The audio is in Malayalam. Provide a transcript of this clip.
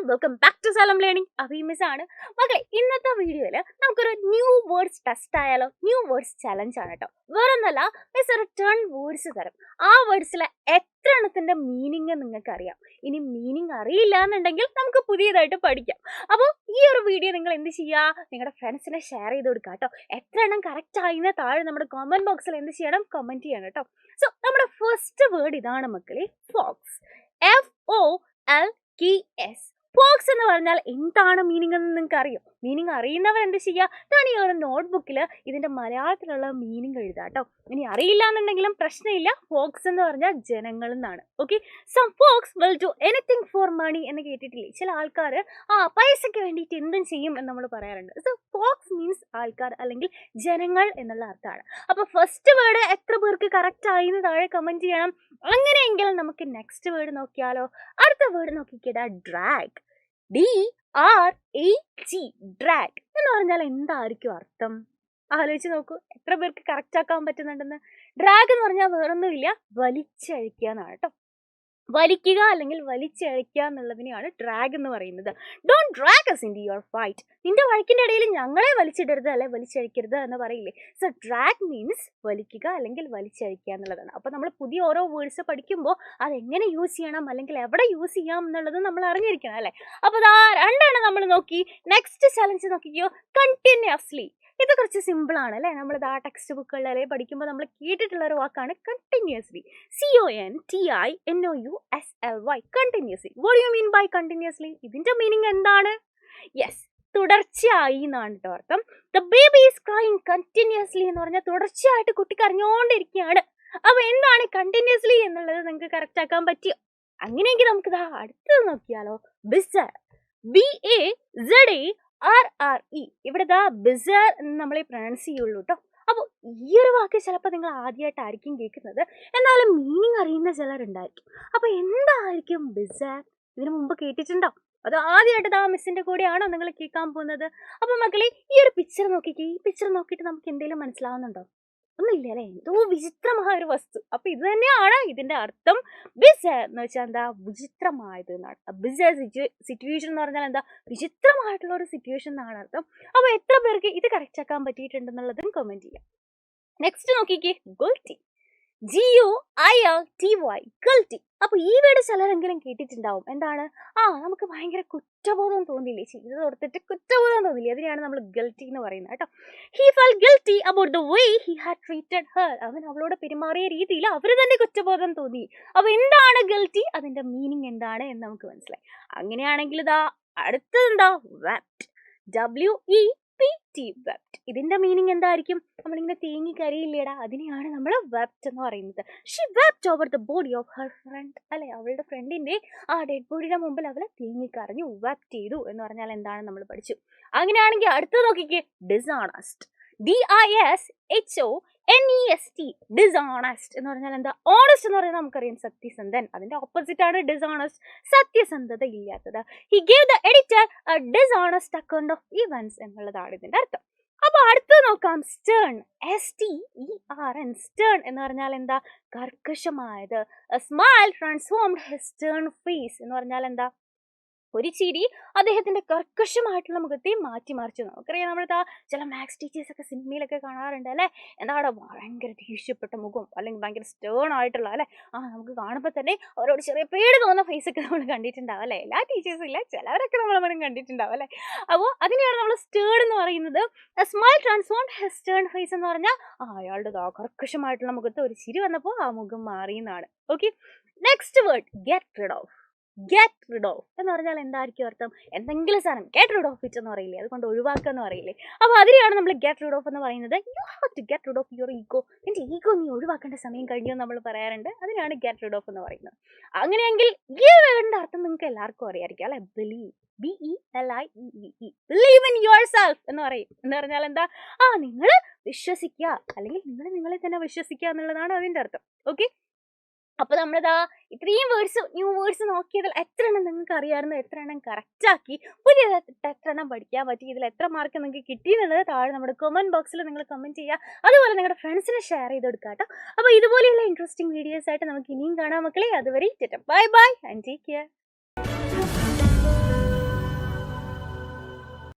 Welcome back to Salam learning. അഭിമിസ് ആണ് മക്കളെ. ഇന്നത്തെ വീഡിയോയിൽ നമുക്കൊരു ന്യൂ വേർഡ്സ് ടെസ്റ്റ് ആയാലോ? ന്യൂ വേർഡ്സ് ചലഞ്ച് ആണ് കേട്ടോ. വേറൊന്നല്ല, മിസ് ഒരു 10 വേർഡ്സ് തരും. ആ വേർഡ്സിലെ എത്ര എണ്ണത്തിന്റെ മീനിങ് നിങ്ങൾക്ക് അറിയാം. ഇനി മീനിങ് അറിയില്ല എന്നുണ്ടെങ്കിൽ നമുക്ക് പുതിയതായിട്ട് പഠിക്കാം. അപ്പോൾ ഈ ഒരു വീഡിയോ നിങ്ങൾ എന്ത് ചെയ്യുക, നിങ്ങളുടെ ഫ്രണ്ട്സിനെ ഷെയർ ചെയ്ത് കൊടുക്കുക കേട്ടോ. എത്ര എണ്ണം കറക്റ്റ് ആയിന്ന് താഴെ നമ്മുടെ കമന്റ് ബോക്സിൽ എന്ത് ചെയ്യണം, കമന്റ് ചെയ്യണം കേട്ടോ. സോ നമ്മുടെ ഫസ്റ്റ് വേർഡ് ഇതാണ് മക്കളെ, ഫോക്സ്. FOLKS. ഫോക്സ് എന്ന് പറഞ്ഞാൽ എന്താണ് മീനിങ് എന്ന് നിങ്ങൾക്ക് അറിയോ? മീനിങ് അറിയുന്നവർ എന്ത് ചെയ്യുക, ഞാൻ ഈ ഒരു നോട്ട്ബുക്കിൽ ഇതിന്റെ മലയാളത്തിലുള്ള മീനിങ് എഴുതാം കേട്ടോ. ഇനി അറിയില്ല എന്നുണ്ടെങ്കിലും പ്രശ്നമില്ല. ഫോക്സ് എന്ന് പറഞ്ഞാൽ ജനങ്ങൾ എന്നാണ്. Okay, some folks will do anything for money എന്ന് കേട്ടിട്ടില്ലേ? ചില ആൾക്കാർ പൈസയ്ക്ക് വേണ്ടിയിട്ട് എന്തും ചെയ്യും എന്ന് നമ്മൾ പറയാറുണ്ട്. സോ ഫോക്സ് മീൻസ് ആൾക്കാർ അല്ലെങ്കിൽ ജനങ്ങൾ എന്നുള്ള അർത്ഥമാണ്. അപ്പൊ ഫസ്റ്റ് വേർഡ് എത്ര പേർക്ക് കറക്റ്റ് ആയി എന്ന് താഴെ കമന്റ് ചെയ്യണം. അങ്ങനെയെങ്കിൽ നമുക്ക് നെക്സ്റ്റ് വേർഡ് നോക്കിയാലോ? അടുത്ത വേർഡ് നോക്കിക്കേടാ, ഡ്രാഗ്. DRAG, ഡ്രാഗ് എന്ന് പറഞ്ഞാൽ എന്തായിരിക്കും അർത്ഥം? ആലോചിച്ച് നോക്കൂ, എത്ര പേർക്ക് കറക്റ്റ് ആക്കാൻ പറ്റുന്നുണ്ടെന്ന്. ഡ്രാഗ് എന്ന് പറഞ്ഞാൽ വേറൊന്നുമില്ല, വലിച്ചഴിക്കുക എന്നാണ് കേട്ടോ. വലിക്കുക അല്ലെങ്കിൽ വലിച്ചഴിക്കുക എന്നുള്ളതിനെയാണ് ഡ്രാഗ് എന്ന് പറയുന്നത്. Don't drag us into your fight. നിന്റെ വഴക്കിന്റെ ഇടയിൽ ഞങ്ങളെ വലിച്ചിടരുത് അല്ലെ വലിച്ചഴിക്കരുത് എന്ന് പറയില്ലേ? സോ ഡ്രാഗ് മീൻസ് വലിക്കുക അല്ലെങ്കിൽ വലിച്ചഴിക്കുക എന്നുള്ളതാണ്. അപ്പൊ നമ്മൾ പുതിയ ഓരോ വേർഡ്സ് പഠിക്കുമ്പോൾ അതെങ്ങനെ യൂസ് ചെയ്യണം അല്ലെങ്കിൽ എവിടെ യൂസ് ചെയ്യാം എന്നുള്ളത് നമ്മൾ അറിഞ്ഞിരിക്കണം അല്ലെ. അപ്പൊ രണ്ടെണ്ണം നമ്മൾ നോക്കി. നെക്സ്റ്റ് ചലഞ്ച് നോക്കിക്കോ, കണ്ടിന്യൂസ്ലി. ഇത് കുറച്ച് സിമ്പിൾ ആണ് അല്ലെ. നമ്മളിത് ആ ടെക്സ്റ്റ് ബുക്കുകളിലെ പഠിക്കുമ്പോൾ നമ്മൾ കേട്ടിട്ടുള്ള ഒരു വാക്കാണ് continuously. CONTINOUSLY, continuously. What you mean by continuously? ഇതിന്റെ മീനിങ് എന്താണ്? യെസ്, തുടർച്ചയായി എന്നാണ് കേട്ടോ അർത്ഥം. The baby is crying continuously എന്ന് പറഞ്ഞാൽ തുടർച്ചയായിട്ട് കുട്ടി കരഞ്ഞോണ്ടിരിക്കുകയാണ്. അപ്പൊ എന്താണ് കണ്ടിന്യൂസ്ലി എന്നുള്ളത് നിങ്ങൾക്ക് കറക്റ്റ് ആക്കാൻ പറ്റിയോ? അങ്ങനെയെങ്കിൽ നമുക്ക് അടുത്തത് നോക്കിയാലോ, ബിസർ. BAZARRE. ഇവിടെ ബിസർ എന്ന് നമ്മളെ പ്രൊനൗൺസ് ചെയ്യുള്ളൂ കേട്ടോ. അപ്പോൾ ഈ ഒരു വാക്ക് ചിലപ്പോൾ നിങ്ങൾ ആദ്യമായിട്ടായിരിക്കും കേൾക്കുന്നത്, എന്നാലും മീനിങ് അറിയുന്ന ചിലരുണ്ടായിരിക്കും. അപ്പൊ എന്തായിരിക്കും ബിസർ? ഇതിനു മുമ്പ് കേട്ടിട്ടുണ്ടോ? അത് ആദ്യമായിട്ട് മിസ്സിന്റെ കൂടെയാണോ നിങ്ങൾ കേൾക്കാൻ പോകുന്നത്? അപ്പൊ മക്കളെ, ഈ ഒരു പിക്ചർ നോക്കിക്കേ. ഈ പിക്ചർ നോക്കിയിട്ട് നമുക്ക് എന്തെങ്കിലും മനസ്സിലാവുന്നുണ്ടോ? ഒന്നുമില്ല അല്ലെ, എന്തോ വിചിത്രമായ ഒരു വസ്തു. അപ്പൊ ഇത് തന്നെയാണ് ഇതിന്റെ അർത്ഥം. ബിസർ എന്ന് വെച്ചാൽ എന്താ, വിചിത്രമായത് എന്നാണ്. ബിസർ സിറ്റുവേഷൻ എന്ന് പറഞ്ഞാൽ എന്താ, വിചിത്രമായിട്ടുള്ള ഒരു സിറ്റുവേഷൻ എന്നാണ് അർത്ഥം. അപ്പൊ എത്ര പേർക്ക് ഇത് കറക്റ്റ് ആക്കാൻ പറ്റിയിട്ടുണ്ടെന്നുള്ളതും കമന്റ് ചെയ്യാം. നെക്സ്റ്റ് നോക്കിക്കേ, ഗുൽറ്റി. GUILTY, guilty. അപ്പൊ ഈ വേർഡ് ചിലരെങ്കിലും കേട്ടിട്ടുണ്ടാവും. എന്താണ്? നമുക്ക് ഭയങ്കര കുറ്റബോധം തോന്നില്ലേ, ചെയ്ത് കൊടുത്തിട്ട് കുറ്റബോധം തോന്നില്ലേ, അതിനെയാണ് നമ്മൾ ഗിൽറ്റി എന്ന് പറയുന്നത് കേട്ടോ. He felt guilty about the way he had treated Har. അവൻ അവളോട് പെരുമാറിയ രീതിയിൽ അവര് തന്നെ കുറ്റബോധം തോന്നി. അപ്പൊ എന്താണ് ഗിൽറ്റി? അതിന്റെ മീനിങ് എന്താണ് എന്ന് നമുക്ക് മനസ്സിലായി. അങ്ങനെയാണെങ്കിൽ അടുത്തത് എന്താ, വെപ്റ്റ്. WEPT, wept. ഇതിന്റെ മീനിങ് എന്തായിരിക്കും? നമ്മളിങ്ങനെ തേങ്ങി കരയില്ലേടാ, അതിനെയാണ് നമ്മൾ വെപ്റ്റ് എന്ന് പറയുന്നത്. She wept over the body of her friend അല്ലെ, അവളുടെ ഫ്രണ്ടിന്റെ ഡെഡ് ബോഡിയുടെ മുമ്പിൽ അവളെ തേങ്ങി കരഞ്ഞു, വെപ്റ്റ് ചെയ്തു എന്ന് പറഞ്ഞാൽ എന്താണ് നമ്മൾ പഠിച്ചു. അങ്ങനെയാണെങ്കിൽ അടുത്ത് നോക്കിക്കേ, ഡിസോണസ്റ്റ്. DISHONEST, ഡിസോണസ്റ്റ് എന്ന് പറഞ്ഞാൽ എന്താ? ഓണസ്റ്റ് എന്ന് പറഞ്ഞാൽ നമുക്കറിയാം സത്യസന്ധൻ. അതിന്റെ ഓപ്പോസിറ്റ് ആണ് ഡിസോണസ്റ്റ്, സത്യസന്ധത ഇല്ലാത്തത്. He gave the editor A dishonest account of events എന്നുള്ളതാണ് ഇതിന്റെ അർത്ഥം. അപ്പൊ അടുത്ത് നോക്കാം, സ്റ്റേൺ. STERN, സ്റ്റേൺ എന്ന് പറഞ്ഞാൽ എന്താ? കർക്കശമായത്. Smile transformed his stern face എന്ന് പറഞ്ഞാൽ എന്താ? ഒരു ചിരി അദ്ദേഹത്തിന്റെ കർക്കശമായിട്ടുള്ള മുഖത്തെ മാറ്റിമറിച്ചു. നമുക്കറിയാം, നമ്മളിതാ ചില മാത്സ് ടീച്ചേഴ്സ് ഒക്കെ സിനിമയിലൊക്കെ കാണാറുണ്ട് അല്ലെ. എന്താണ്? ഭയങ്കര ദേഷ്യപ്പെട്ട മുഖം അല്ലെങ്കിൽ ഭയങ്കര സ്റ്റേൺ ആയിട്ടുള്ള അല്ലെ. നമുക്ക് കാണുമ്പോൾ തന്നെ അവരോട് ചെറിയ പേടി തോന്നുന്ന ഫേസ് ഒക്കെ നമ്മൾ കണ്ടിട്ടുണ്ടാവും അല്ലെ. എല്ലാ ടീച്ചേഴ്സും ഇല്ല, ചിലവരൊക്കെ നമ്മൾ കണ്ടിട്ടുണ്ടാവും അല്ലെ. അപ്പോൾ അതിനെയാണ് നമ്മൾ സ്റ്റേൺ എന്ന് പറയുന്നത്. Smile transformed his stern face എന്ന് പറഞ്ഞാൽ അയാളുടെ കർക്കശമായിട്ടുള്ള മുഖത്ത് ഒരു ചിരി വന്നപ്പോൾ ആ മുഖം മാറിയെന്നാണ്. Okay, next word, get rid of. Get rid of എന്ന് പറഞ്ഞാൽ എന്തായിരിക്കും അർത്ഥം? എന്തെങ്കിലും സാധനം ഗെറ്റ് റിഡ് ഓഫ് ഇറ്റ് എന്ന് പറയില്ലേ, അതുകൊണ്ട് ഒഴിവാക്കുക എന്ന് പറയില്ലേ. അപ്പൊ അതിനെയാണ് നമ്മൾ ഗെറ്റ് റിഡ് ഓഫ് എന്ന് പറയുന്നത്. You have to get rid of your ego. നിന്റെ ഈഗോ നീ ഒഴിവാക്കേണ്ട സമയം കഴിഞ്ഞു നമ്മൾ പറയാറുണ്ട്. അതിനാണ് ഗെറ്റ് റിഡ് ഓഫ് എന്ന് പറയുന്നത്. അങ്ങനെയെങ്കിൽ ഈ വേർഡിന്റെ അർത്ഥം നിങ്ങൾക്ക് എല്ലാവർക്കും അറിയായിരിക്കും അല്ലെ. Believe. BELIEVE, believe in your self എന്ന് പറയും. എന്ന് പറഞ്ഞാൽ എന്താ? നിങ്ങൾ വിശ്വസിക്കുക അല്ലെങ്കിൽ നിങ്ങൾ നിങ്ങളെ തന്നെ വിശ്വസിക്കുക എന്നുള്ളതാണ് അതിന്റെ അർത്ഥം. ഓക്കെ, അപ്പൊ നമ്മളിതാ ഇത്രയും ന്യൂ വേർഡ്സ് നോക്കിയതിൽ എത്ര എണ്ണം നിങ്ങൾക്ക് അറിയാമായിരുന്നു, എത്ര എണ്ണം കറക്റ്റ് ആക്കി, പുതിയതായിട്ട് എത്ര എണ്ണം പഠിക്കാൻ പറ്റി, ഇതിൽ എത്ര മാർക്ക് നിങ്ങൾക്ക് കിട്ടിയെന്നുള്ളത് താഴെ നമ്മുടെ കമന്റ് ബോക്സിൽ നിങ്ങൾ കമന്റ് ചെയ്യുക. അതുപോലെ നിങ്ങളുടെ ഫ്രണ്ട്സിനെ ഷെയർ ചെയ്ത് കൊടുക്കുക കേട്ടോ. അപ്പൊ ഇതുപോലെയുള്ള ഇൻട്രസ്റ്റിംഗ് വീഡിയോസ് ആയിട്ട് നമുക്ക് ഇനിയും കാണാം മക്കളെ. അതുവരെ bye bye and take care.